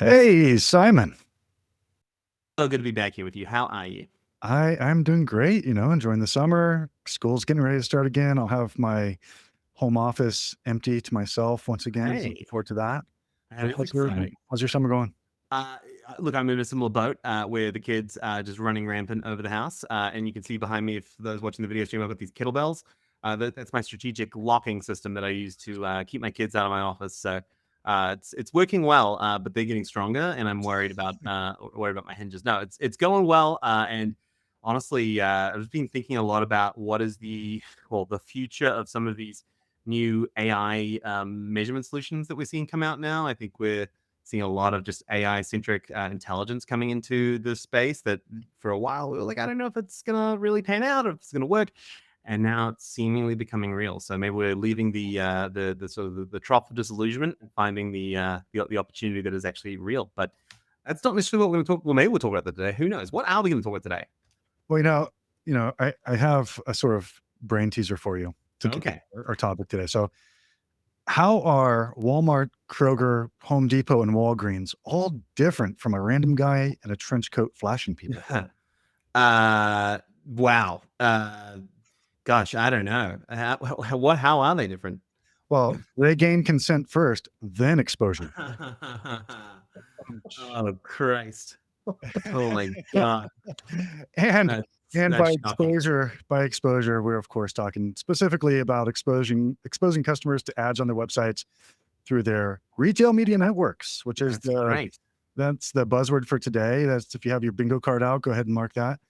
Hey, Simon. So good to be back here with you. How are you? I'm doing great, enjoying the summer. School's getting ready to start again. I'll have my home office empty to myself once again. So looking Hey, forward to that. that is How's your exciting. how's your summer going? Uh, Look, I'm in a similar boat where the kids are just running rampant over the house. And you can see behind me, if those watching the video stream, I've got these kettlebells. That's my strategic locking system that I use to keep my kids out of my office. So it's working well, but they're getting stronger, and I'm worried about my hinges. No, it's going well. And honestly, I've just been thinking a lot about what is the future of some of these new AI measurement solutions that we're seeing come out now. I think we're seeing a lot of just AI centric intelligence coming into this space that for a while we were like, I don't know if it's going to really pan out or if it's going to work. And now it's seemingly becoming real. So maybe we're leaving the sort of the trough of disillusionment and finding the opportunity that is actually real. But that's not necessarily what we're going to talk. Well, maybe we'll talk about that today. Who knows? What are we going to talk about today? Well, I have a sort of brain teaser for you to kick off Okay. our topic today. So, how are Walmart, Kroger, Home Depot, and Walgreens all different from a random guy in a trench coat flashing people? Wow. Gosh, I don't know. How are they different? Well, they gain consent first, then exposure. Oh Christ! Oh my God! And That's and that's shocking. by exposure, we're of course talking specifically about exposing customers to ads on their websites through their retail media networks, which is That's great. that's the buzzword for today. That's if you have your bingo card out, go ahead and mark that.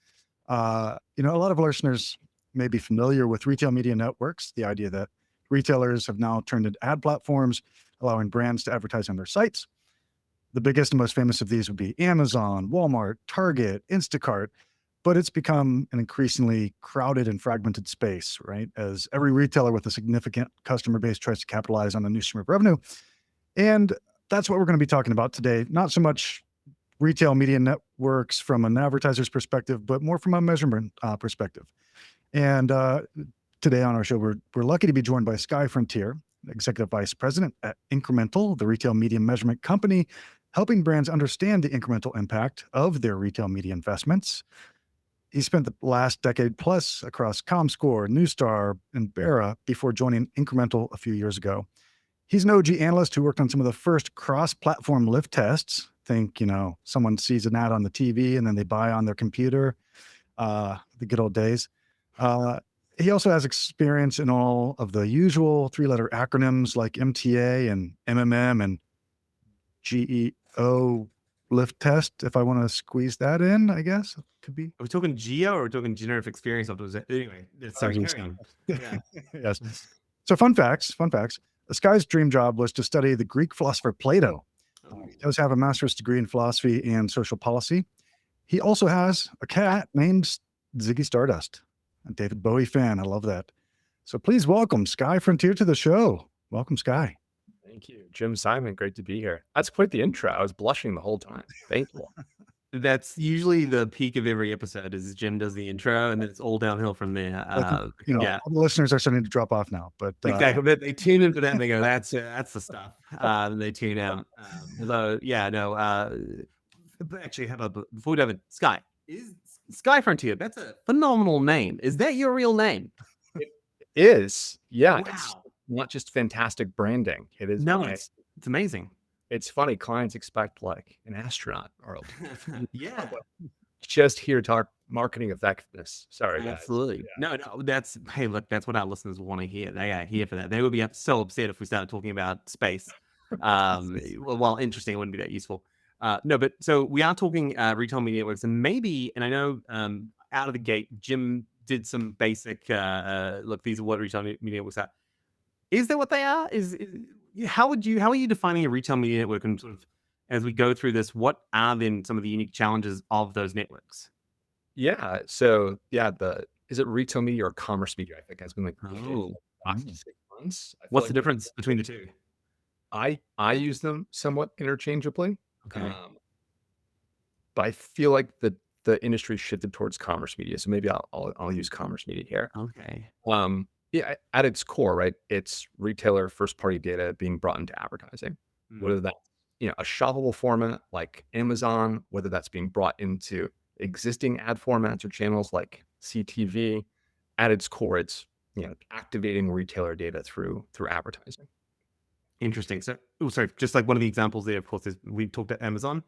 A lot of listeners may be familiar with retail media networks, the idea that retailers have now turned into ad platforms, allowing brands to advertise on their sites. The biggest and most famous of these would be Amazon, Walmart, Target, Instacart, but it's become an increasingly crowded and fragmented space, right? As every retailer with a significant customer base tries to capitalize on the new stream of revenue. And that's what we're going to be talking about today. Not so much retail media networks from an advertiser's perspective, but more from a measurement perspective. And today on our show, we're lucky to be joined by Skye Frontier, Executive Vice President at Incremental, the retail media measurement company, helping brands understand the incremental impact of their retail media investments. He spent the last decade plus across ComScore, Newstar, and Bera before joining Incremental a few years ago. He's an OG analyst who worked on some of the first cross-platform lift tests. Think, someone sees an ad on the TV and then they buy on their computer, the good old days. Uh, he also has experience in all of the usual three-letter acronyms like MTA and MMM and GEO lift test. If I want to squeeze that in, I guess could be. Are we talking geo or are we talking generative experience optimization? Anyway, sorry. Carry on. Yeah. Yes. So fun facts. This guy's dream job was to study the Greek philosopher Plato. He does have a master's degree in philosophy and social policy. He also has a cat named Ziggy Stardust, a David Bowie fan. I love that. So please welcome Skye Frontier to the show. Welcome, Skye. Thank you, Jim Simon. Great to be here. That's quite the intro. I was blushing the whole time. Thank you. That's usually the peak of every episode is Jim does the intro and then it's all downhill from there. Yeah, all the listeners are starting to drop off now, but exactly. But they tune into that and they go, that's the stuff. And they tune out. Although, yeah, no. But actually, how about before we dive in, Skye is Skye Frontier. That's a phenomenal name. Is that your real name? It is. Yeah. It's Wow. not just fantastic branding. It is. No, it's amazing. It's funny. Clients expect like an astronaut or Yeah. just here to talk marketing effectiveness. Sorry, guys. Absolutely. Yeah. No, hey, look, that's what our listeners want to hear. They are here for that. They would be so upset if we started talking about space. While interesting, it wouldn't be that useful. No, but so we are talking retail media networks, and maybe, and I know out of the gate, Jim did some basic look. These are what retail media networks are. Is that what they are? How are you defining a retail media network, and sort of as we go through this, what are then some of the unique challenges of those networks? Yeah. So yeah, is it retail media or commerce media? I think has been like last 6 months. I feel What's the like difference between the two? I use them somewhat interchangeably. Okay. But I feel like the industry shifted towards commerce media. So maybe I'll use commerce media here. Okay. Yeah, at its core, right? It's retailer first party data being brought into advertising, whether that's a shoppable format like Amazon, whether that's being brought into existing ad formats or channels like CTV, at its core, it's activating retailer data through advertising. Interesting. So, sorry, just like one of the examples there, of course, is we talked about Amazon,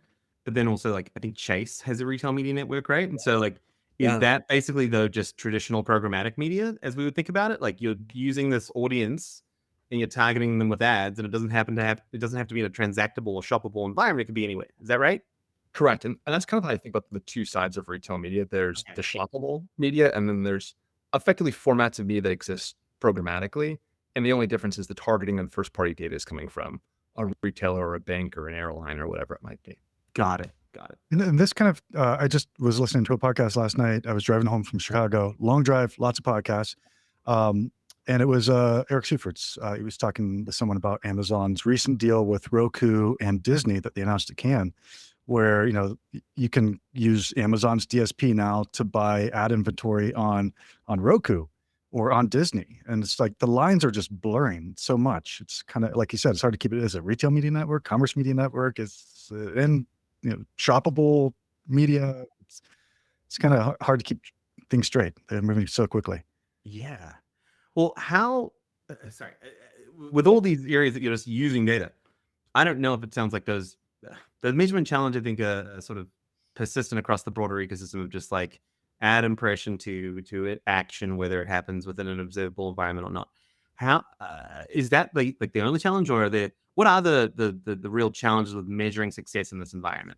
but then also like I think Chase has a retail media network, right? And so like, is that basically though just traditional programmatic media as we would think about it? Like you're using this audience and you're targeting them with ads, and it doesn't have to be in a transactable or shoppable environment. It could be anywhere. Is that right? Correct. And that's kind of how I think about the two sides of retail media. There's the shoppable media, and then there's effectively formats of media that exist programmatically. And the only difference is the targeting and first party data is coming from a retailer or a bank or an airline or whatever it might be. Got it. And this kind of, I just was listening to a podcast last night. I was driving home from Chicago, long drive, lots of podcasts. And it was Eric Seufert's. He was talking to someone about Amazon's recent deal with Roku and Disney that they announced at Cannes, where, you can use Amazon's DSP now to buy ad inventory on Roku or on Disney. And it's like the lines are just blurring so much. It's kind of, like you said, it's hard to keep it as a retail media network, commerce media network, and shoppable media. It's kind of hard to keep things straight. They're moving so quickly. Yeah. Well, with all these areas that you're just using data, I don't know if it sounds like the measurement challenge, I think, sort of persistent across the broader ecosystem of just like add impression to action, whether it happens within an observable environment or not. How is that like the only challenge, or what are the real challenges with measuring success in this environment?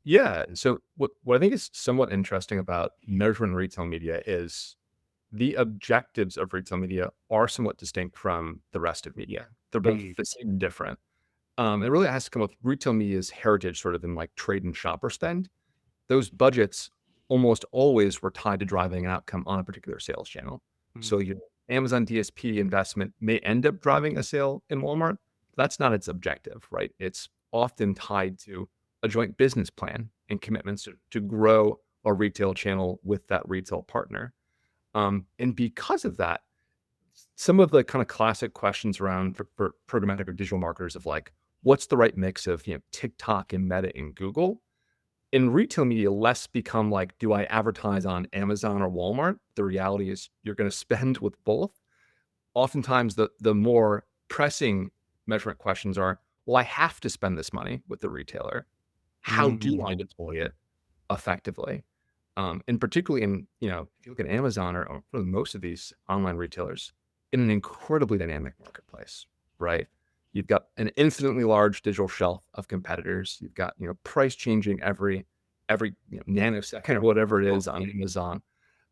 Yeah. So what I think is somewhat interesting about measuring retail media is the objectives of retail media are somewhat distinct from the rest of media. They're both the same different. It really has to come with retail media's heritage, sort of in like trade and shopper spend. Those budgets almost always were tied to driving an outcome on a particular sales channel. So your Amazon DSP investment may end up driving a sale in Walmart. That's not its objective, right? It's often tied to a joint business plan and commitments to grow a retail channel with that retail partner. And because of that, some of the kind of classic questions around for programmatic or digital marketers of like, what's the right mix of TikTok and Meta and Google? In retail media, less become like, do I advertise on Amazon or Walmart? The reality is you're going to spend with both. Oftentimes, the more pressing measurement questions are, well, I have to spend this money with the retailer. How do I deploy it effectively? And particularly in, if you look at Amazon or for most of these online retailers, in an incredibly dynamic marketplace, right? You've got an infinitely large digital shelf of competitors. You've got, price changing every nanosecond or whatever it is on Amazon.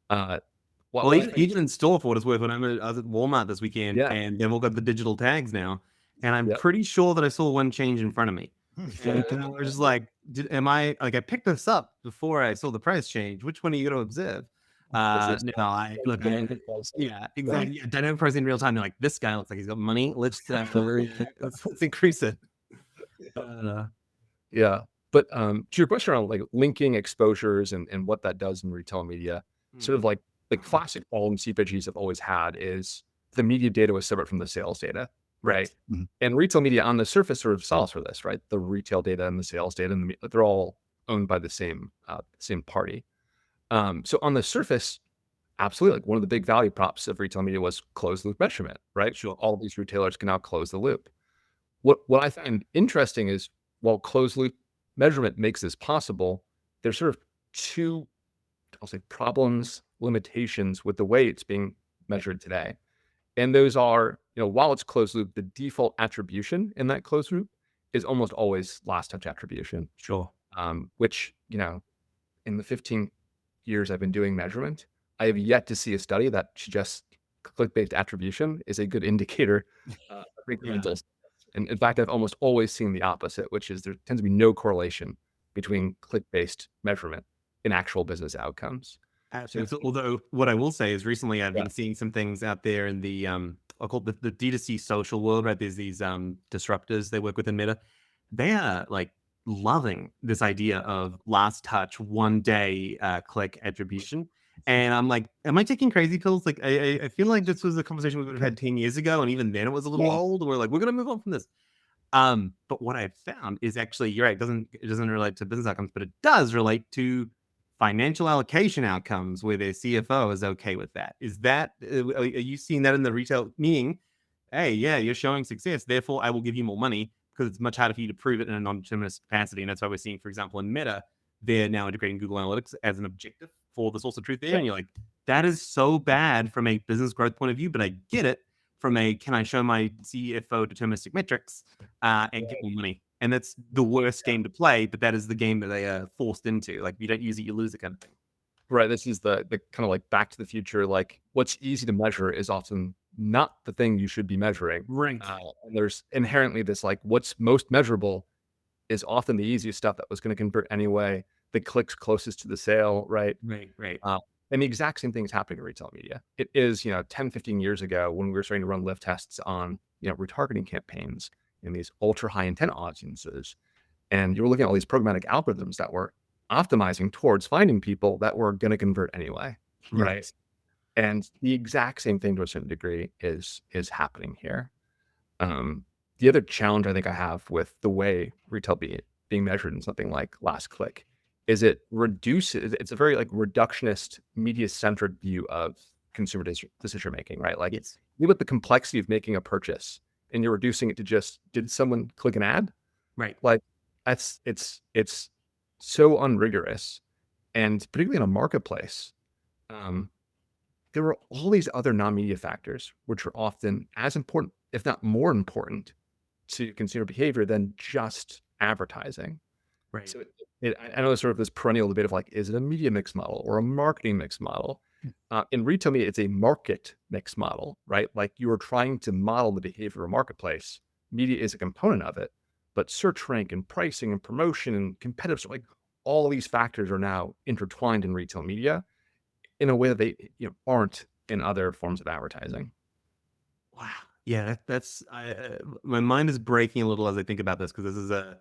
Well, even in store, for what it's worth, when I was at Walmart this weekend, and they've all got the digital tags now, and I'm pretty sure that I saw one change in front of me. And I was just like, I picked this up before I saw the price change. Which one are you going to observe? Yeah, exactly. Yeah, dynamic pricing in real time. They're like, this guy looks like he's got money. Let's increase it. Yeah. But to your question around like linking exposures and what that does in retail media, sort of like the classic problem CPGs have always had is the media data was separate from the sales data, right? Mm-hmm. And retail media on the surface sort of solves for this, right? The retail data and the sales data, and they're all owned by the same party. So on the surface, absolutely, like one of the big value props of retail media was closed loop measurement, right? Sure, all of these retailers can now close the loop. What I find interesting is while closed loop measurement makes this possible, there's sort of two, I'll say, problems, limitations with the way it's being measured today. And those are, while it's closed loop, the default attribution in that closed loop is almost always last touch attribution. Sure. Which, in the 15 years I've been doing measurement, I have yet to see a study that suggests click-based attribution is a good indicator of incremental. And in fact, I've almost always seen the opposite, which is there tends to be no correlation between click-based measurement and actual business outcomes. Absolutely. Although what I will say is recently I've been seeing some things out there in the I'll call it the D2C social world, right? There's these disruptors they work with in Meta. They are like loving this idea of last touch, 1 day click attribution. And I'm like, am I taking crazy pills? Like I feel like this was a conversation we would have had 10 years ago, and even then it was a little old. We're like, we're gonna move on from this. But what I've found is actually, you're right, it doesn't relate to business outcomes, but it does relate to financial allocation outcomes where their CFO is okay with that. Is that are you seeing that in the retail? Meaning, hey, yeah, you're showing success, therefore I will give you more money because it's much harder for you to prove it in a non-deterministic capacity. And that's why we're seeing, for example, in Meta, they're now integrating Google Analytics as an objective for the source of truth there. And you're like, that is so bad from a business growth point of view, but I get it from a, can I show my CFO deterministic metrics and get more money? And that's the worst game to play, but that is the game that they are forced into. Like, if you don't use it, you lose it kind of thing. Right. This is the kind of like Back to the Future. Like, what's easy to measure is often not the thing you should be measuring. Right. And there's inherently this, like, what's most measurable is often the easiest stuff that was going to convert anyway. The clicks closest to the sale, right? Right. And the exact same thing is happening in retail media. It is, 10, 15 years ago when we were starting to run lift tests on, retargeting campaigns in these ultra high intent audiences. And you were looking at all these programmatic algorithms that were optimizing towards finding people that were going to convert anyway. Right. Yes. And the exact same thing to a certain degree is happening here. The other challenge I think I have with the way retail being measured in something like last click is it reduces, it's a very like reductionist media-centered view of consumer decision making, right? Like, Yes. you with the complexity of making a purchase and you're reducing it to just, did someone click an ad? Right. Like, it's so unrigorous. And particularly in a marketplace, there are all these other non-media factors, which are often as important, if not more important, to consumer behavior than just advertising. Right. So I know there's sort of this perennial debate of like, is it a media mix model or a marketing mix model? In retail media, it's a market mix model, right? Like, you are trying to model the behavior of a marketplace. Media is a component of it, but search rank and pricing and promotion and competitive, like, all these factors are now intertwined in retail media in a way that they aren't in other forms of advertising. Wow. Yeah, that's my mind is breaking a little as I think about this, because this is at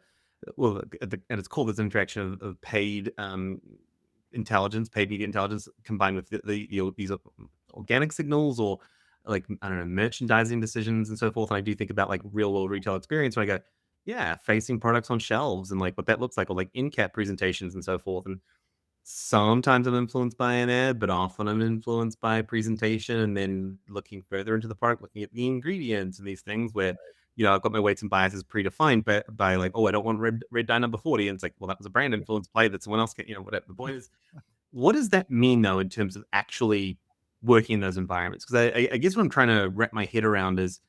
its core, this interaction of paid intelligence, paid media intelligence, combined with these organic signals, or like, I don't know, merchandising decisions and so forth. And I do think about like real world retail experience when I go, yeah, facing products on shelves and like what that looks like, or like in-cap presentations and so forth. And sometimes I'm influenced by an ad, but often I'm influenced by a presentation, and then looking further into the product, looking at the ingredients and these things where, I've got my weights and biases predefined by like, oh, I don't want red dye number 40. And it's like, well, that was a brand influence play that someone else can, whatever. The point is, what does that mean though, in terms of actually working in those environments? Because I guess what I'm trying to wrap my head around is,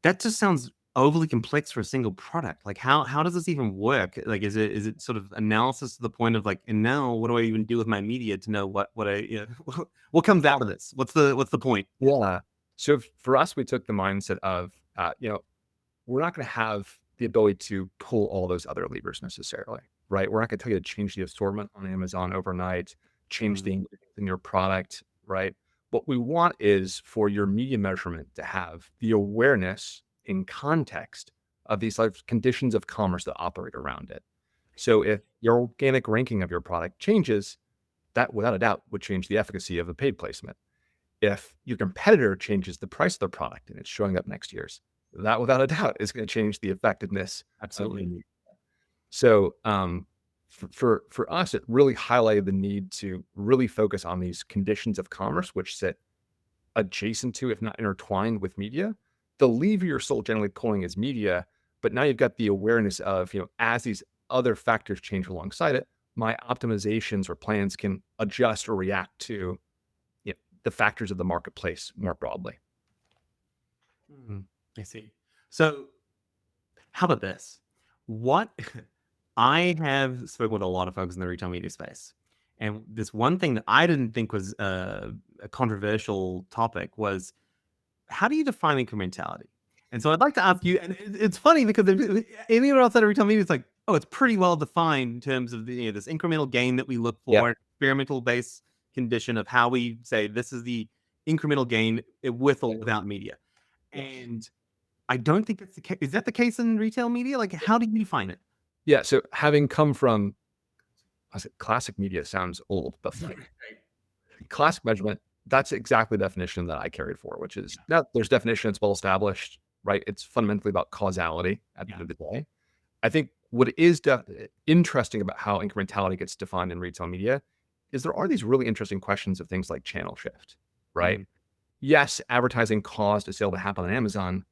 that just sounds overly complex for a single product. Like, how does this even work? Like, is it sort of analysis to the point of like, and now what do I even do with my media to know what I what comes out of this? What's the point? Yeah. So for us, we took the mindset of, we're not going to have the ability to pull all those other levers necessarily, right? We're not going to tell you to change the assortment on Amazon overnight, change the ingredients in your product, right? What we want is for your media measurement to have the awareness in context of these like conditions of commerce that operate around it. So if your organic ranking of your product changes, that without a doubt would change the efficacy of a paid placement. If your competitor changes the price of their product and it's showing up next year's, that without a doubt is going to change the effectiveness. Absolutely. So for us, it really highlighted the need to really focus on these conditions of commerce, which sit adjacent to, if not intertwined with media. The lever you're still generally pulling is media, but now you've got the awareness of, as these other factors change alongside it, my optimizations or plans can adjust or react to the factors of the marketplace more broadly. I see. So how about this? What I have spoken with a lot of folks in the retail media space, and this one thing that I didn't think was a controversial topic was, how do you define incrementality? And so I'd like to ask you, and it's funny because anyone else at retail media is like, oh, it's pretty well defined in terms of the, this incremental gain that we look for, experimental based condition of how we say this is the incremental gain with or without media. And I don't think that's the case. Is that the case in retail media? Like, how do you define it? Yeah. So having come from, classic media sounds old, but classic measurement, that's exactly the definition that I carried for, which is now there's definitions well established, right? It's fundamentally about causality at the end of the day. I think what is interesting about how incrementality gets defined in retail media is there are these really interesting questions of things like channel shift, right? Yes, advertising caused a sale to happen on Amazon,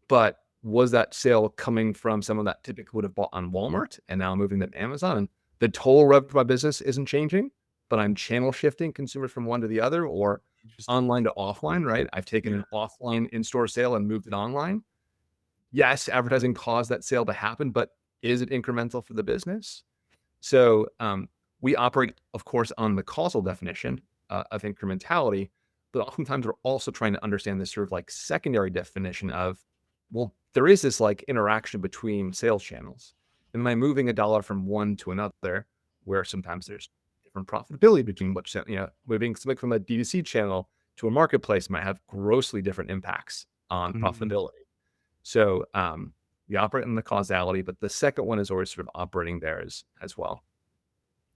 but was that sale coming from someone that typically would have bought on Walmart and now moving them to Amazon? And the total revenue for my business isn't changing, but I'm channel shifting consumers from one to the other or online to offline, right? I've taken an offline in-store sale and moved it online. Yes, advertising caused that sale to happen, but is it incremental for the business? So we operate, of course, on the causal definition of incrementality, but oftentimes we're also trying to understand this sort of like secondary definition of, well, there is this like interaction between sales channels. Am I moving a dollar from one to another, where sometimes there's different profitability between what, moving something from a D2C channel to a marketplace might have grossly different impacts on profitability. So we operate in the causality, but the second one is always sort of operating there as well.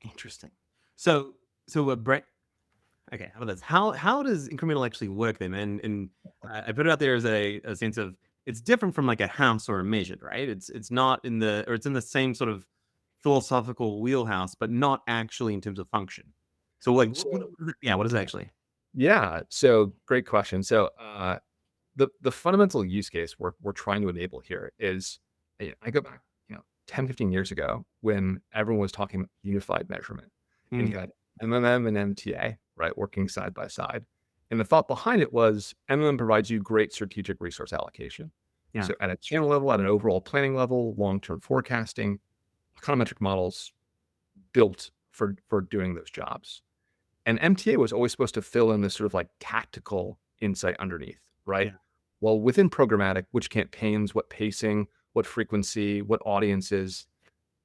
Interesting. So Brett, okay, how about this? How does incremental actually work then? And I put it out there as a sense of it's different from like a house or a measured, right? It's not in the, or it's in the same sort of philosophical wheelhouse, but not actually in terms of function. So like, what is it actually? Yeah. So great question. So the fundamental use case we're trying to enable here is, I go back, 10, 15 years ago when everyone was talking about unified measurement and you had MMM and MTA, right, working side by side. And the thought behind it was MMM provides you great strategic resource allocation. Yeah. So at a channel level, at an overall planning level, long-term forecasting, econometric models built for doing those jobs. And MTA was always supposed to fill in this sort of like tactical insight underneath, right? Yeah. Well, within programmatic, which campaigns, what pacing, what frequency, what audiences,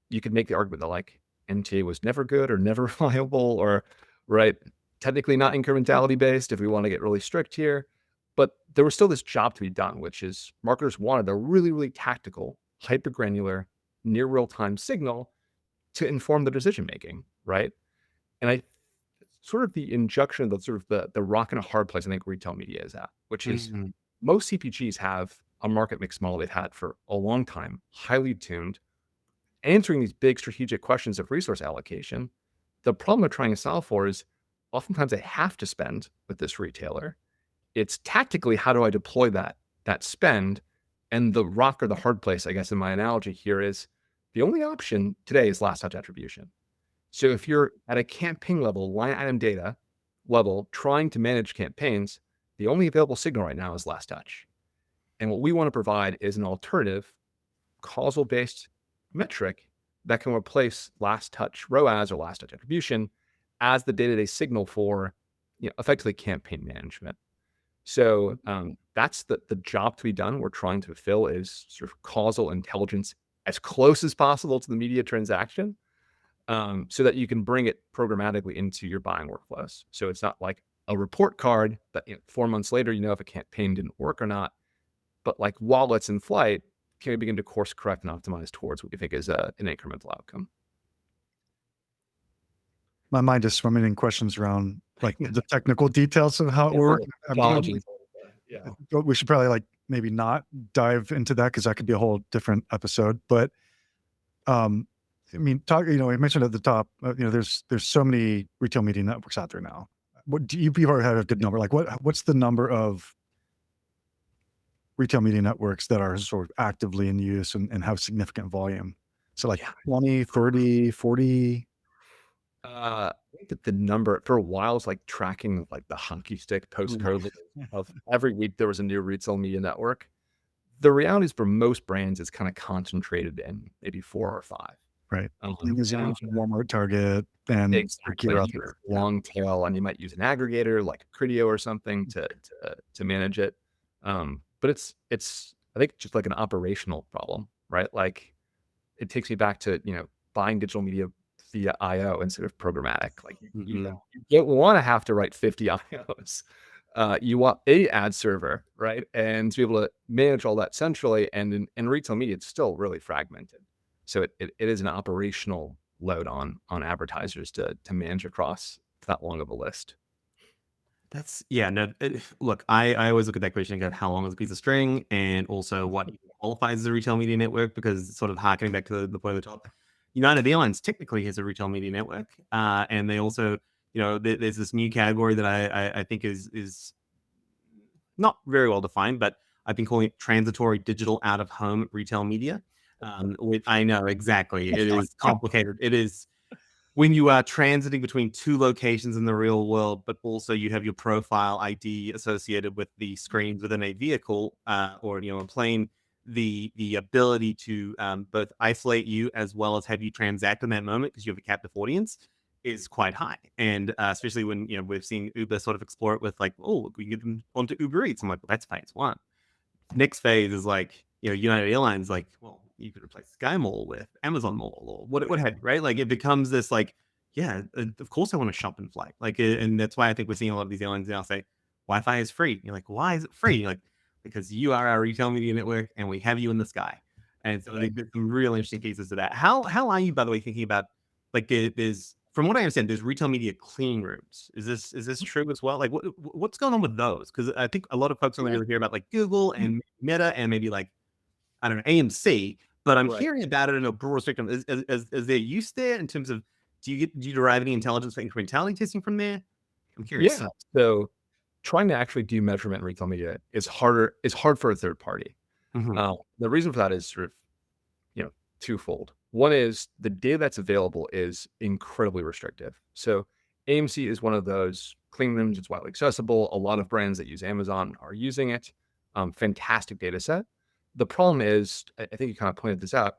you could make the argument that like MTA was never good or never reliable or, right, technically not incrementality based if we want to get really strict here. But there was still this job to be done, which is marketers wanted a really, really tactical, hyper granular, near real time signal to inform their decision making, right? And I sort of the injunction, the sort of the rock and a hard place I think retail media is at, which is most CPGs have a market mix model they've had for a long time, highly tuned, answering these big strategic questions of resource allocation. The problem they're trying to solve for is oftentimes they have to spend with this retailer. It's tactically, how do I deploy that spend? And the rock or the hard place, I guess, in my analogy here is the only option today is last touch attribution. So if you're at a campaign level, line item data level, trying to manage campaigns, the only available signal right now is last touch. And what we want to provide is an alternative causal-based metric that can replace last touch ROAS or last touch attribution as the day-to-day signal for effectively campaign management. So that's the job to be done. We're trying to fill is sort of causal intelligence as close as possible to the media transaction, so that you can bring it programmatically into your buying workflows. So it's not like a report card that 4 months later, if a campaign didn't work or not, but like while it's in flight, can we begin to course correct and optimize towards what we think is an incremental outcome? My mind is swimming in questions around like the technical details of how it works. Apologies. Yeah. We should probably like maybe not dive into that because that could be a whole different episode. But I mean, I mentioned at the top, there's so many retail media networks out there now. What do you already have a good number? Like what's the number of retail media networks that are sort of actively in use and have significant volume? So like 20, 30, 40? I think that the number for a while is like tracking like the hockey stick post-COVID of every week there was a new retail media network. The reality is for most brands, it's kind of concentrated in maybe 4 or 5. Right. Amazon, Walmart, Target, and exactly. Long tail, and you might use an aggregator like Criteo or something to manage it. But it's I think just like an operational problem, right? Like it takes me back to buying digital media via IO instead of programmatic. Like you don't want to have to write 50 IOs. You want a ad server, right? And to be able to manage all that centrally, and in retail media, it's still really fragmented. So it is an operational load on advertisers to manage across that long of a list. No. Look, I always look at that question and go, how long is a piece of string, and also what qualifies as a retail media network? Because it's sort of harkening back to the point at the top. United Airlines technically has a retail media network, and they also, there's this new category that I think is not very well defined, but I've been calling it transitory digital out of home retail media. I know exactly, it is complicated. It is when you are transiting between two locations in the real world, but also you have your profile ID associated with the screens within a vehicle, or a plane. The ability to both isolate you as well as have you transact in that moment because you have a captive audience is quite high, and especially when we've seen Uber sort of explore it with like, oh, look, we can get them onto Uber Eats. I'm like, well, that's phase one. Next phase is like, United Airlines, like, well, you could replace Skye Mall with Amazon Mall or what have you, right? Like, it becomes this like, yeah, of course I want to shop in flight. Like, and that's why I think we're seeing a lot of these airlines now say Wi-Fi is free. You're like, why is it free? You're like, because you are our retail media network and we have you in the sky. And so I think there's some real interesting cases to that. How are you, by the way, thinking about like there's from what I understand, there's retail media clean rooms. Is this true as well? Like what's going on with those? Because I think a lot of folks only really hear about like Google and Meta and maybe like, I don't know, AMC, but I'm Right. hearing about it in a broad spectrum. Is there use there in terms of do you derive any intelligence for incrementality testing from there? I'm curious. Yeah. So trying to actually do measurement in retail media is hard for a third party. Mhm. The reason for that is sort of, twofold. One is the data that's available is incredibly restrictive. So AMC is one of those clean rooms. It's widely accessible. A lot of brands that use Amazon are using it. Fantastic data set. The problem is, I think you kind of pointed this out,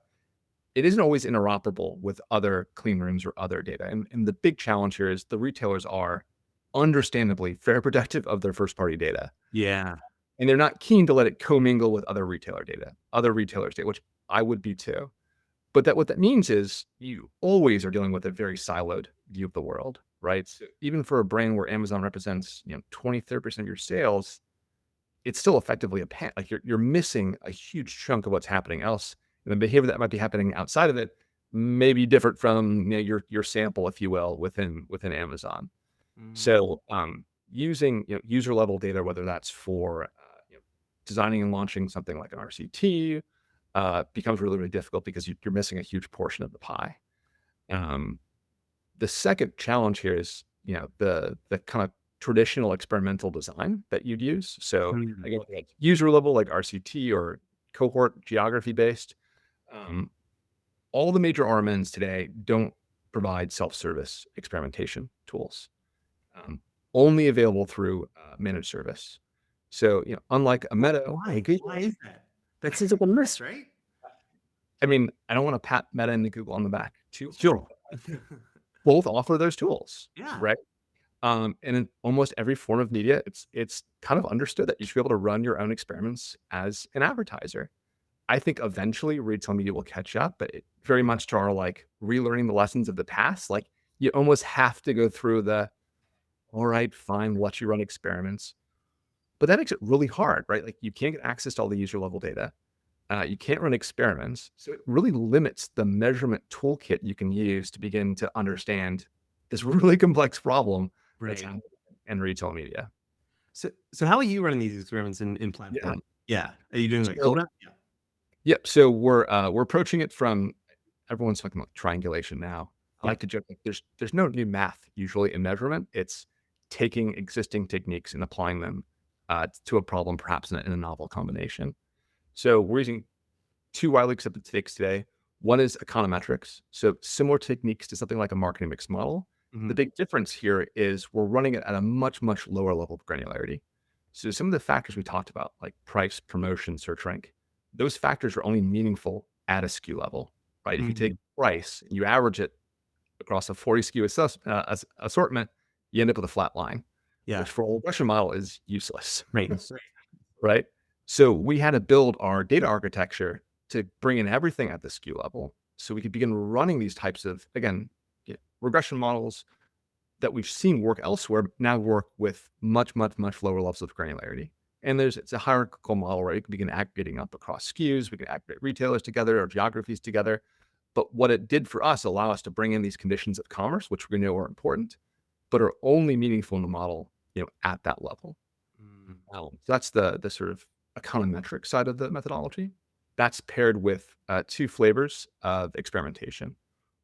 it isn't always interoperable with other clean rooms or other data. And the big challenge here is the retailers are understandably very protective of their first party data. Yeah. And they're not keen to let it commingle with other retailer data, other retailers' data, which I would be too. But what that means is you always are dealing with a very siloed view of the world, right? So even for a brand where Amazon represents, 20, 30% of your sales, it's still effectively like you're missing a huge chunk of what's happening else. And the behavior that might be happening outside of it may be different from your sample, if you will, within Amazon. So using user level data, whether that's for designing and launching something like an RCT, becomes really, really difficult because you're missing a huge portion of the pie. The second challenge here is the kind of traditional experimental design that you'd use. So again, like user level, like RCT or cohort geography based. All the major RMNs today don't provide self-service experimentation tools. Only available through managed service. So, unlike a Meta, Why is that? That seems like a miss, right? I mean, I don't want to pat Meta and Google on the back too. Sure. Both offer those tools, Yeah. right? And in almost every form of media, it's kind of understood that you should be able to run your own experiments as an advertiser. I think eventually retail media will catch up, but it very much to our like relearning the lessons of the past. Like you almost have to go through all right, fine, we'll let you run experiments. But that makes it really hard, right? Like you can't get access to all the user level data. You can't run experiments. So it really limits the measurement toolkit you can use to begin to understand this really complex problem that's Right. happening in retail media. So how are you running these experiments in platform? Yeah. Are you doing like So- coda? Yeah. Yep. So we're approaching it from everyone's talking about triangulation now. I like to joke like there's no new math usually in measurement. It's taking existing techniques and applying them to a problem, perhaps in a novel combination. So we're using two widely accepted techniques today. One is econometrics. So similar techniques to something like a marketing mix model. The big difference here is we're running it at a much, much lower level of granularity. So some of the factors we talked about, like price, promotion, search rank, those factors are only meaningful at a SKU level, right? If you take price and you average it across a 40 SKU assortment, you end up with a flat line, Yeah. which for a regression model is useless, Right. right? So we had to build our data architecture to bring in everything at the SKU level so we could begin running these types of, again, regression models that we've seen work elsewhere, but now work with much, much, much lower levels of granularity. And it's a hierarchical model where you can begin aggregating up across SKUs, we can aggregate retailers together or geographies together. But what it did for us, allow us to bring in these conditions of commerce, which we know are important, but are only meaningful in the model at that level. Mm. So that's the sort of econometric side of the methodology. That's paired with two flavors of experimentation.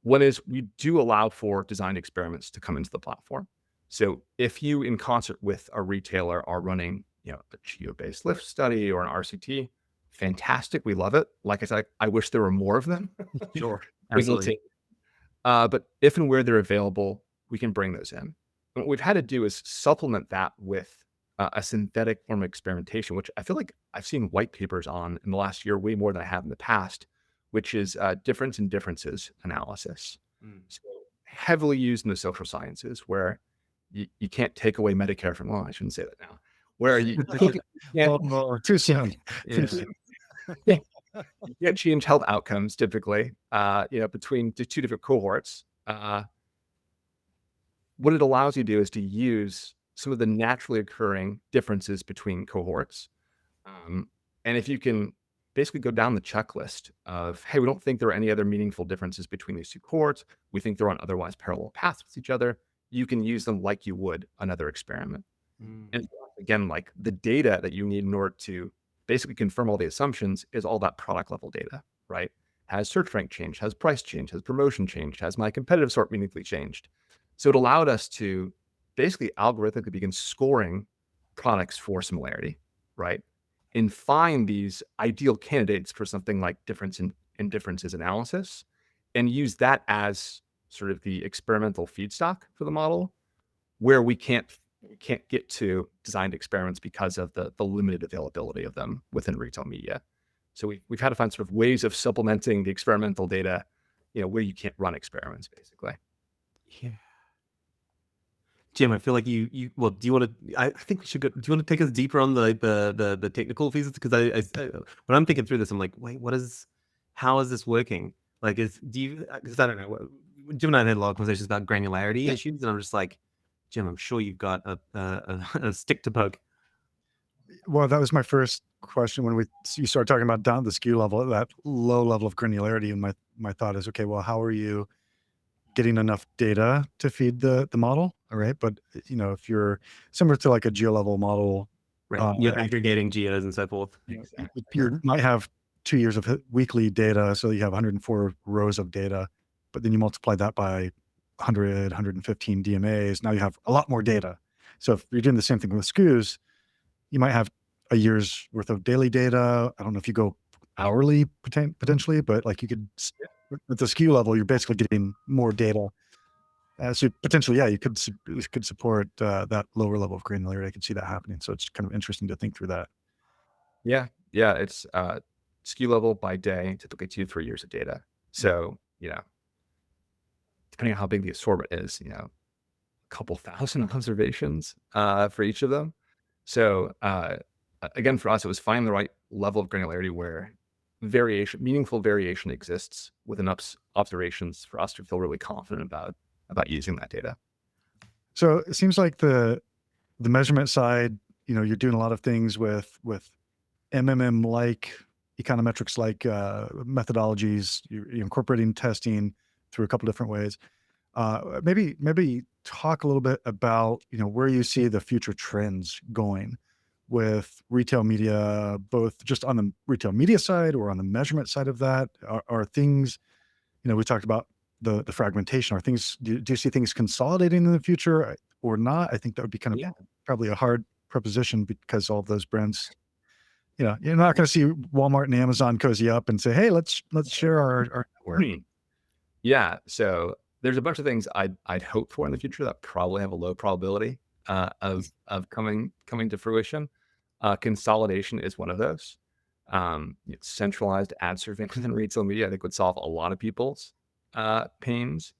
One is we do allow for designed experiments to come into the platform. So if you, in concert with a retailer, are running, a geo-based lift study or an RCT, fantastic. We love it. Like I said, I wish there were more of them. Sure. We will Absolutely. take. But if and where they're available, we can bring those in. What we've had to do is supplement that with a synthetic form of experimentation, which I feel like I've seen white papers on in the last year way more than I have in the past, which is difference in differences analysis. Mm. So heavily used in the social sciences, where you can't take away Medicare from, well, I shouldn't say that now, where you can't, Too soon. Yeah. you can't change health outcomes typically, between the two different cohorts. What it allows you to do is to use some of the naturally occurring differences between cohorts. And if you can basically go down the checklist of, hey, we don't think there are any other meaningful differences between these two cohorts. We think they're on otherwise parallel paths with each other. You can use them like you would another experiment. Mm. And again, like the data that you need in order to basically confirm all the assumptions is all that product level data, right? Has search rank changed? Has price changed? Has promotion changed? Has my competitive sort meaningfully changed? So it allowed us to basically algorithmically begin scoring products for similarity, right? And find these ideal candidates for something like difference in differences analysis, and use that as sort of the experimental feedstock for the model, where we can't get to designed experiments because of the limited availability of them within retail media. So we've had to find sort of ways of supplementing the experimental data, where you can't run experiments, basically. Yeah. Jim, I feel like you well, do you want to, I think we should go, do you want to take us deeper on the technical pieces? Because when I'm thinking through this, I'm like, wait, how is this working? Like, because I don't know, Jim and I had a lot of conversations about granularity issues, and I'm just like, Jim, I'm sure you've got a stick to poke. Well, that was my first question when you start talking about down the SKU level, that low level of granularity. And my thought is, okay, well, how are you getting enough data to feed the model? All right. But if you're similar to like a geo level model, Right. You're aggregating geos and so forth. you might have 2 years of weekly data. So you have 104 rows of data, but then you multiply that by 100, 115 DMAs. Now you have a lot more data. So if you're doing the same thing with SKUs, you might have a year's worth of daily data. I don't know if you go hourly potentially, but like you could, at the SKU level, you're basically getting more data. So potentially, yeah, you could support that lower level of granularity. I could see that happening. So it's kind of interesting to think through that. Yeah. It's SKU level by day, typically 2-3 years of data. So, depending on how big the assortment is, a couple thousand observations for each of them. So again, for us, it was finding the right level of granularity where meaningful variation exists with enough observations for us to feel really confident about using that data. So it seems like the measurement side, you're doing a lot of things with MMM like econometrics like methodologies. You're incorporating testing through a couple different ways. Maybe talk a little bit about where you see the future trends going with retail media, both just on the retail media side or on the measurement side of that. Are things, we talked about the fragmentation. Are things, do you see things consolidating in the future or not? I think that would be kind of probably a hard proposition because all of those brands, you're not going to see Walmart and Amazon cozy up and say, hey, let's share our network. Yeah. So there's a bunch of things I'd hope for in the future that probably have a low probability of coming to fruition. Consolidation is one of those. Centralized ad surveillance in retail media, I think, would solve a lot of people's pains.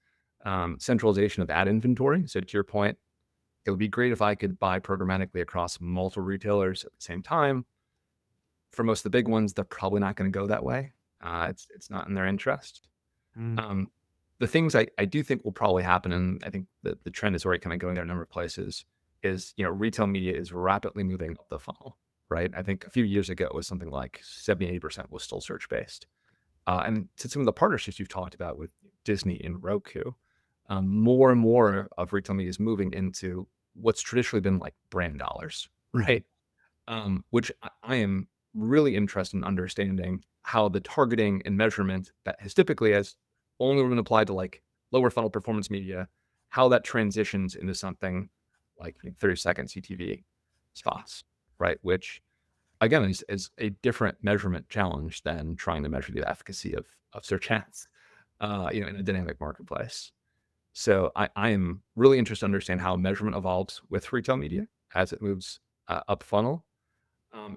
Centralization of ad inventory. So to your point, it would be great if I could buy programmatically across multiple retailers at the same time. For most of the big ones, they're probably not going to go that way. It's not in their interest. The things I do think will probably happen, and I think that the trend is already kind of going there in a number of places, is, retail media is rapidly moving up the funnel, right? I think a few years ago, it was something like 70-80% was still search-based. And to some of the partnerships you've talked about with Disney and Roku, more and more of retail media is moving into what's traditionally been like brand dollars, right? Which I am really interested in understanding how the targeting and measurement that has typically has only been applied to like lower funnel performance media, how that transitions into something like 30-second CTV spots, right? Which again is a different measurement challenge than trying to measure the efficacy of search ads, in a dynamic marketplace. So I am really interested to understand how measurement evolves with retail media as it moves up funnel,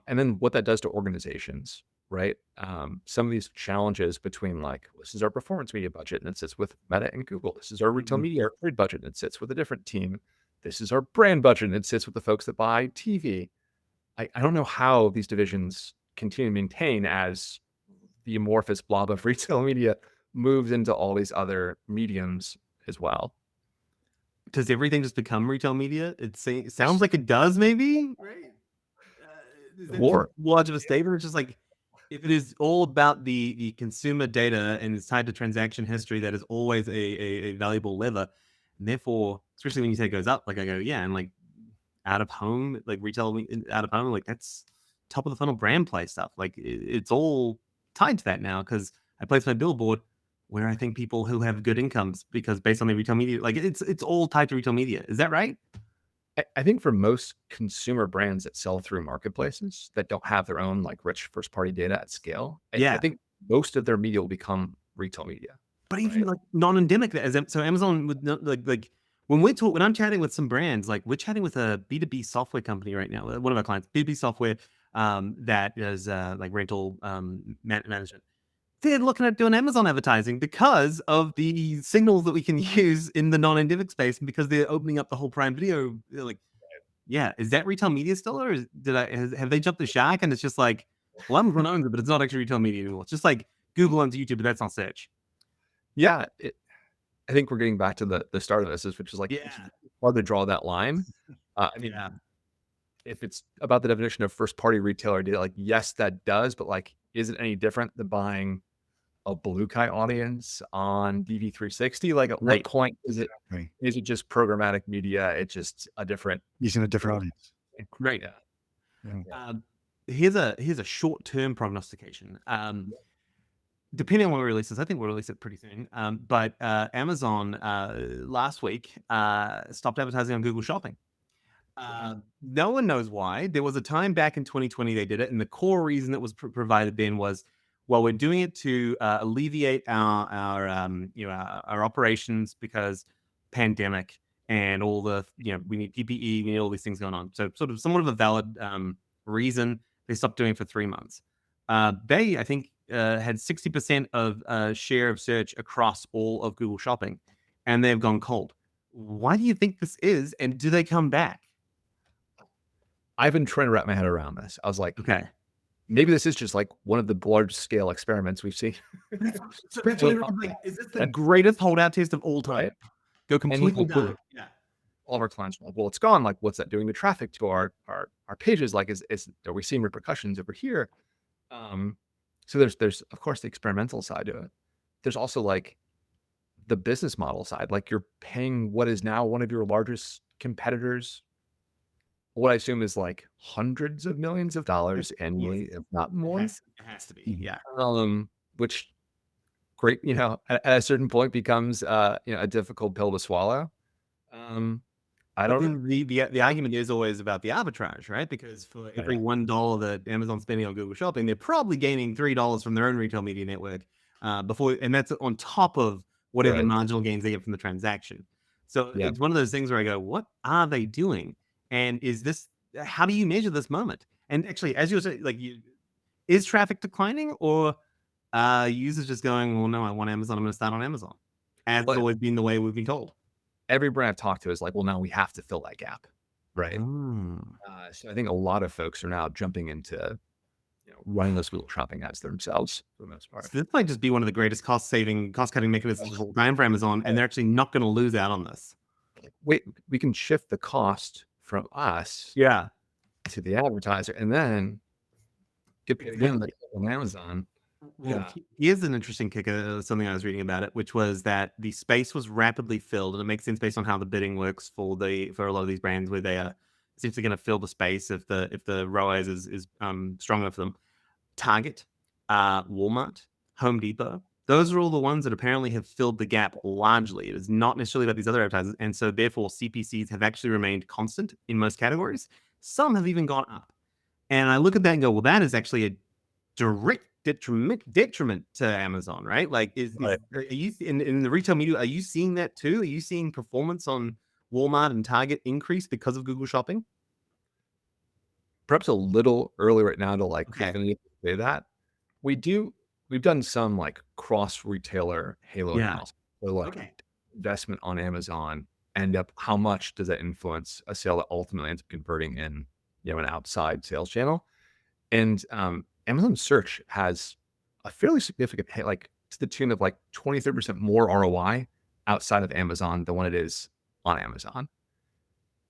and then what that does to organizations, right? Some of these challenges between like, this is our performance media budget and it sits with Meta and Google. This is our retail media trade budget and it sits with a different team. This is our brand budget and it sits with the folks that buy TV. I don't know how these divisions continue to maintain as the amorphous blob of retail media moves into all these other mediums as well. Does everything just become retail media? It sounds like it does, maybe, right? Is that too large of a statement? It's just like, if it is all about the consumer data and it's tied to transaction history, that is always a valuable lever. And therefore, especially when you say it goes up, like I go, yeah, and like out of home, like retail out of home, like that's top of the funnel brand play stuff. Like it's all tied to that now, because I place my billboard where I think people who have good incomes, because based on their retail media, like it's all tied to retail media. Is that right? I think for most consumer brands that sell through marketplaces that don't have their own like rich first party data at scale, I Yeah. think most of their media will become retail media. But even like non-endemic, so Amazon would not like when I'm chatting with some brands, like we're chatting with a B2B software company right now, one of our clients, B2B software, that is like rental management. They're looking at doing Amazon advertising because of the signals that we can use in the non-endemic space, and because they're opening up the whole Prime Video. Like, yeah, is that retail media still, or have they jumped the shark and it's just like, well, Amazon owns it, but it's not actually retail media anymore. It's just like Google owns YouTube, but that's not search. Yeah, I think we're getting back to the start of this, which is like, it's hard to draw that line. I mean, if it's about the definition of first party retailer data, like, yes, that does, but like, is it any different than buying a Blue Kai audience on DV360? Like, at what point is it just programmatic media? It's just a different using a different audience. Right. Yeah. Here's a short-term prognostication. Depending on when we release this, I think we'll release it pretty soon. But Amazon last week stopped advertising on Google Shopping. No one knows why. There was a time back in 2020 they did it, and the core reason that was provided then was, well, we're doing it to alleviate our operations because pandemic and all the, we need PPE, we need all these things going on. So sort of somewhat of a valid reason. They stopped doing it for 3 months. They, I think, had 60% of share of search across all of Google Shopping, and they've gone cold. Why do you think this is, and do they come back? I've been trying to wrap my head around this. I was like, okay, maybe this is just like one of the large scale experiments we've seen. Is this the greatest holdout test of all time? Right? Go completely down. Yeah. All of our clients are like, well, it's gone. Like, what's that doing to traffic to our pages? Like, are we seeing repercussions over here? So there's of course the experimental side to it. There's also like the business model side. Like, you're paying what is now one of your largest competitors, what I assume is like hundreds of millions of dollars annually, if not more. It has to be, yeah. Which great, at a certain point becomes a difficult pill to swallow. I don't know. The argument is always about the arbitrage, right? Because for every $1 that Amazon's spending on Google Shopping, they're probably gaining $3 from their own retail media network and that's on top of whatever marginal gains they get from the transaction. So it's one of those things where I go, what are they doing? And how do you measure this moment? And actually, as you were saying, is traffic declining, or users just going, well, no, I want Amazon, I'm going to start on Amazon, as it's always been the way we've been told? Every brand I've talked to is like, well, now we have to fill that gap, right? So I think a lot of folks are now jumping into running those Google Shopping ads themselves for the most part. So this might just be one of the greatest cost-cutting mechanisms of all time for Amazon, and they're actually not going to lose out on this. Wait, we can shift the cost from us to the advertiser, and then get again on Amazon. Well, Yeah. here's an interesting kicker, something I was reading about it, which was that the space was rapidly filled, and it makes sense based on how the bidding works for a lot of these brands, where they are essentially going to fill the space if the ROAS is strong enough for them. Target, Walmart, Home Depot. Those are all the ones that apparently have filled the gap largely. It is not necessarily about these other advertisers, and so therefore CPCs have actually remained constant in most categories. Some have even gone up. And I look at that and go, well, that is actually a direct detriment to Amazon, right? Like, Right. are you in the retail media? Are you seeing that too? Are you seeing performance on Walmart and Target increase because of Google Shopping? Perhaps a little early right now to like Okay. definitively say that. We've done some like cross retailer halo Yeah. analysis. So like Okay. investment on Amazon end up how much does that influence a sale that ultimately ends up converting in, an outside sales channel? And Amazon search has a fairly significant like to the tune of like 20-30% more ROI outside of Amazon than what it is on Amazon.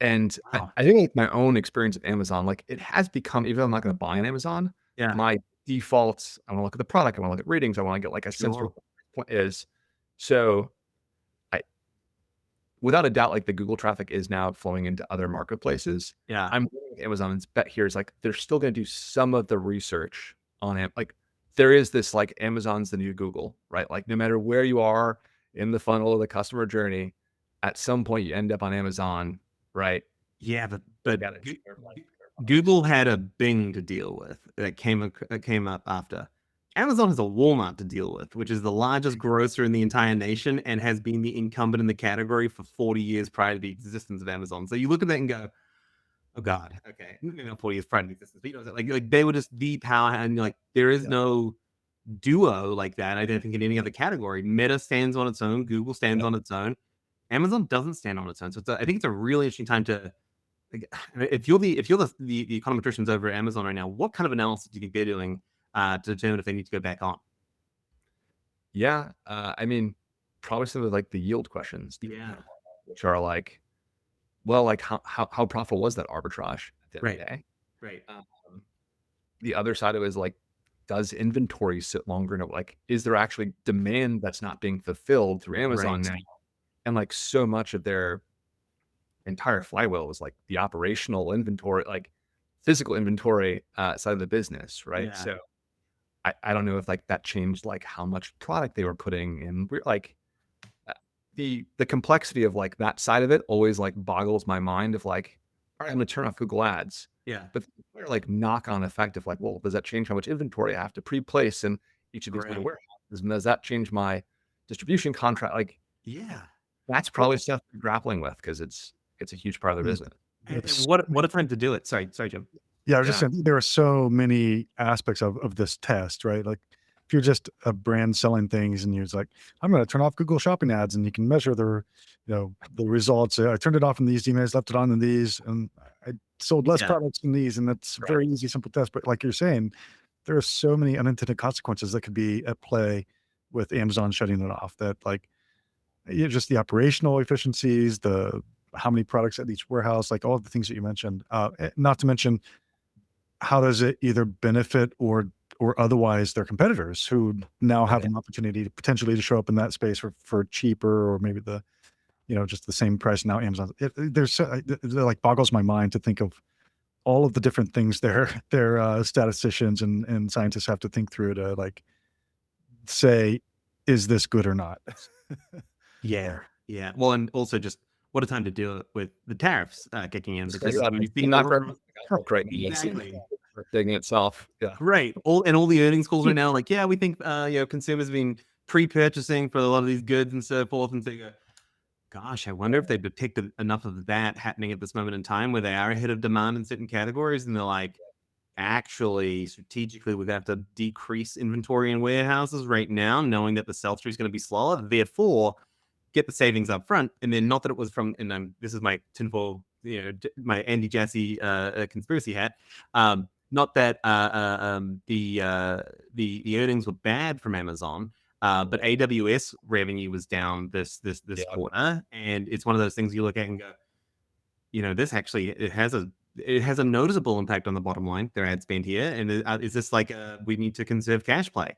And Wow. I think like my own experience of Amazon, like it has become, even though I'm not going to buy on Amazon, Yeah. my defaults, I want to look at the product, I want to look at ratings, I want to get like a sense for Sure. what the point is. So I, without a doubt, like the Google traffic is now flowing into other marketplaces. Yeah. I'm looking at Amazon's bet here is like they're still going to do some of the research on it. Like there is this like Amazon's the new Google, right? Like no matter where you are in the funnel of the customer journey, at some point you end up on Amazon, right? Yeah, but Got it. Google had a Bing to deal with that came up after. Amazon has a Walmart to deal with, which is the largest grocer in the entire nation and has been the incumbent in the category for 40 years prior to the existence of Amazon. So you look at that and go, oh God, okay, maybe not 40 years prior to the existence, but like they were just the power, and like there is no duo like that. I don't think in any other category. Meta stands on its own, Google stands on its own. Amazon doesn't stand on its own. So I think it's a really interesting time to like, if you're the econometricians over at Amazon right now, what kind of analysis do you think they're doing to determine if they need to go back on? Yeah, I mean, probably some of like the yield questions, Yeah. which are like, well, like how profitable was that arbitrage at the end of the Right. day? Right. The other side of it is like, does inventory sit longer? Like, is there actually demand that's not being fulfilled through Amazon Right. now? And like so much of their entire flywheel is like the operational inventory, like physical inventory side of the business, right? Yeah. So I don't know if like that changed like how much product they were putting in. Like the complexity of like that side of it always like boggles my mind of like, all right, I'm gonna turn off Google Ads. Yeah. But they're like knock-on effect of like, well, does that change how much inventory I have to pre-place in each of these Right. warehouses? And does that change my distribution contract? Like Yeah. that's probably stuff they're grappling with because it's a huge part of their Yeah. business. And It's what a time to do it. Sorry, Jim. Yeah, I was Yeah. just saying there are so many aspects of this test, right? Like if you're just a brand selling things and you're just like, I'm going to turn off Google Shopping ads and you can measure the results. I turned it off in these emails, left it on in these, and I sold less Yeah. products in these. And that's a very easy, simple test. But like you're saying, there are so many unintended consequences that could be at play with Amazon shutting it off that like just the operational efficiencies, the how many products at each warehouse, like all of the things that you mentioned, not to mention how does it either benefit or otherwise their competitors who now have an opportunity to potentially to show up in that space for cheaper or maybe just the same price now Amazon. There's it like boggles my mind to think of all of the different things their statisticians and scientists have to think through to like say, is this good or not? Yeah. Yeah. Well, and also just what a time to do it with the tariffs kicking in, because we've seen not over- very right. exactly. Digging itself. Yeah. Right. All the earnings calls right now, like, yeah, we think consumers have been pre-purchasing for a lot of these goods and so forth. And so you go, gosh, I wonder if they've detected enough of that happening at this moment in time where they are ahead of demand in certain categories, and they're like, actually, strategically, we're gonna have to decrease inventory in warehouses right now, knowing that the sell-through is going to be slower. Therefore, get the savings up front. And then not that it was from, and this is my tinfoil, my Andy Jassy conspiracy hat. Not that the earnings were bad from Amazon, but AWS revenue was down this quarter, and it's one of those things you look at and go, this actually it has a noticeable impact on the bottom line, their ad spend here. And is this like we need to conserve cash play?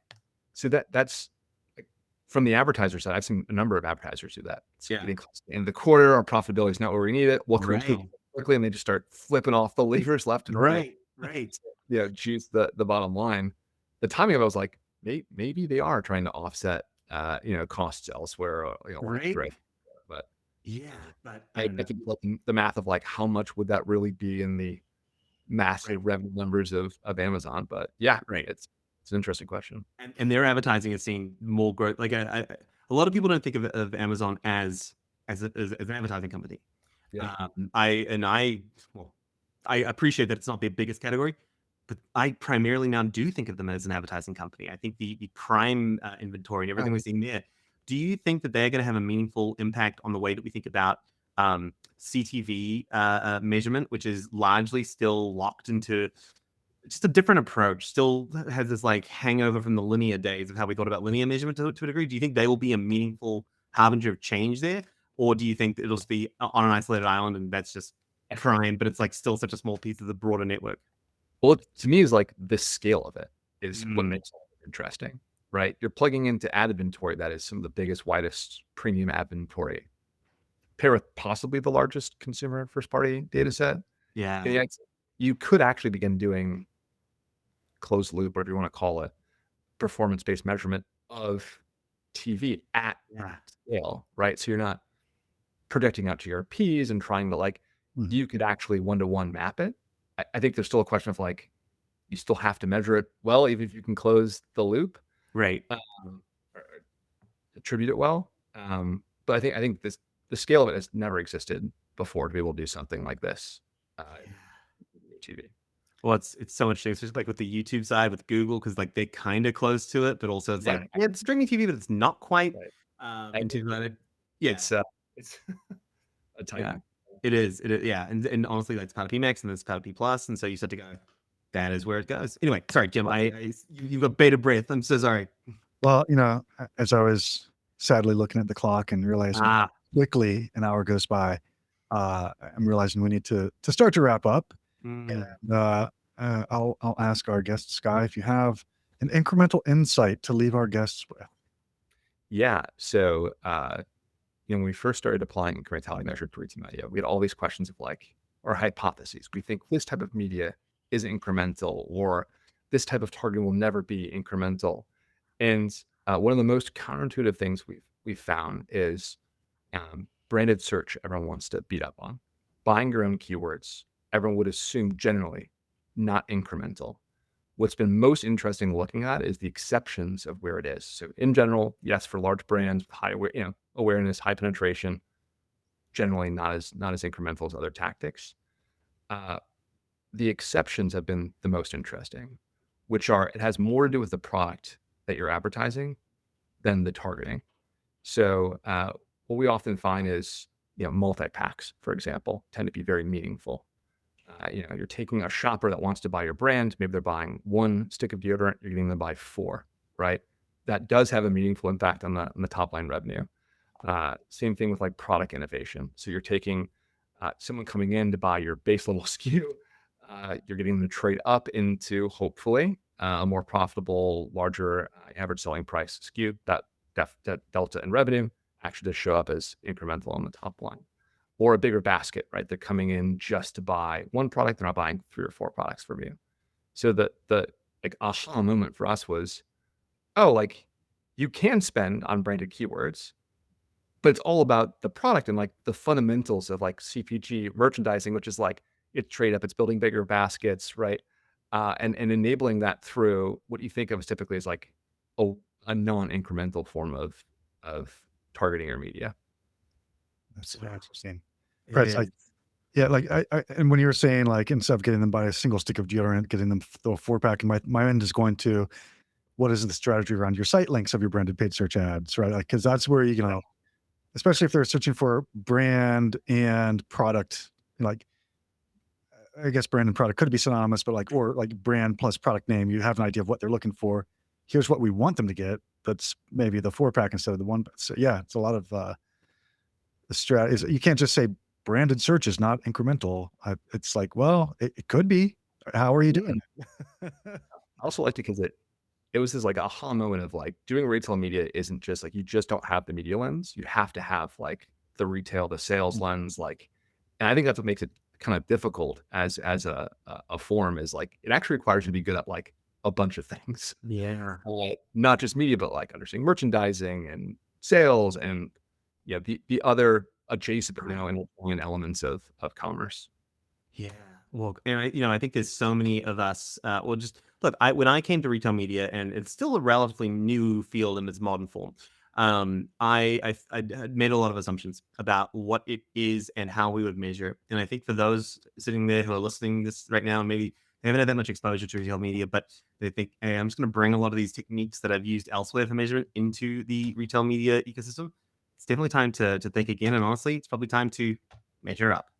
So that's like, from the advertiser side, I've seen a number of advertisers do that. It's Yeah. getting close to the end of the quarter, our profitability is not where we need it. What can we improve Right. quickly? And they just start flipping off the levers left and right. Right. Juice the bottom line. The timing of it was like, maybe they are trying to offset, costs elsewhere, Right. right. But Yeah. But I I don't know. think looking the math of like how much would that really be in the massive revenue numbers of Amazon. But yeah, Right. it's an interesting question. And their advertising is seeing more growth. Like a lot of people don't think of Amazon as an advertising company. Yeah. I appreciate that it's not their biggest category, but I primarily now do think of them as an advertising company. I think the Prime inventory and everything we're seeing there. Do you think that they're going to have a meaningful impact on the way that we think about CTV measurement, which is largely still locked into just a different approach? Still has this like hangover from the linear days of how we thought about linear measurement to a degree. Do you think they will be a meaningful harbinger of change there, or do you think that it'll just be on an isolated island and that's just Prime, but it's like still such a small piece of the broader network? Well, to me, is like the scale of it is what Mm. makes it interesting, right? You're plugging into ad inventory that is some of the biggest, widest premium ad inventory, pair with possibly the largest consumer first party data set. Yeah. And yet you could actually begin doing closed loop, whatever you want to call it, performance-based measurement of TV at Yeah. scale, right? So you're not projecting out to your Ps and trying to like, Mhm. you could actually one-to-one map it. I think there's still a question of like, you still have to measure it well, even if you can close the loop, Right. or attribute it well. But I think the scale of it has never existed before to be able to do something like this. TV. Well, it's so interesting, especially like with the YouTube side with Google, because like they're kind of close to it, but also it's like it's streaming TV, but it's not quite. Right. Into that. Yeah. It's a tight. Yeah. It is. Yeah. And honestly, like it's part of PMax and then it's part of P Plus, and so you start to go, that is where it goes. Anyway, sorry, Jim. You've got bated breath. I'm so sorry. Well, as I was sadly looking at the clock and realizing quickly an hour goes by, I'm realizing we need to start to wrap up. Mm. And I'll ask our guest Skye if you have an incremental insight to leave our guests with. Yeah. So, when we first started applying incrementality measure to retail media, we had all these questions of like, our hypotheses. We think this type of media is incremental, or this type of targeting will never be incremental. And one of the most counterintuitive things we've found is branded search. Everyone wants to beat up on buying your own keywords. Everyone would assume generally not incremental. What's been most interesting looking at is the exceptions of where it is. So in general, yes, for large brands, high awareness, high penetration, generally not as incremental as other tactics. The exceptions have been the most interesting, which are it has more to do with the product that you're advertising than the targeting. So what we often find is multi-packs, for example, tend to be very meaningful. You're taking a shopper that wants to buy your brand. Maybe they're buying one stick of deodorant. You're getting them to buy 4, right? That does have a meaningful impact on the top line revenue. Same thing with like product innovation. So you're taking someone coming in to buy your base level SKU. You're getting them to trade up into hopefully a more profitable, larger average selling price SKU. That delta in revenue actually does show up as incremental on the top line. Or a bigger basket, right? They're coming in just to buy one product. They're not buying 3 or 4 products from you. So the like aha moment for us was, oh, like you can spend on branded keywords, but it's all about the product and like the fundamentals of like CPG merchandising, which is like it's trade up, it's building bigger baskets, right? And enabling that through what you think of as typically as like a non-incremental form of targeting your media. That's interesting. It Right. is. Yeah, like I and when you were saying like instead of getting them by a single stick of deodorant, getting them through a 4-pack, and my end is going to what is the strategy around your site links of your branded paid search ads, right? Like because that's where especially if they're searching for brand and product, like I guess brand and product could be synonymous, but like or like brand plus product name, you have an idea of what they're looking for. Here's what we want them to get. That's maybe the 4-pack instead of the 1. So yeah, it's a lot of the strategy. You can't just say branded search is not incremental. It's like, well, it could be. How are you doing it? I also liked it because it was this like aha moment of like doing retail media isn't just like, you just don't have the media lens. You have to have like the retail, the sales lens, like, and I think that's what makes it kind of difficult as a form, is like, it actually requires you to be good at like a bunch of things. Yeah. Not just media, but like understanding merchandising and sales and the other adjacent, and elements of commerce. Yeah. Well, and I think there's so many of us. Well, just look. When I came to retail media, and it's still a relatively new field in its modern form. I had made a lot of assumptions about what it is and how we would measure it. And I think for those sitting there who are listening this right now, and maybe they haven't had that much exposure to retail media, but they think, hey, I'm just going to bring a lot of these techniques that I've used elsewhere for measurement into the retail media ecosystem. It's definitely time to think again. And honestly, it's probably time to measure up.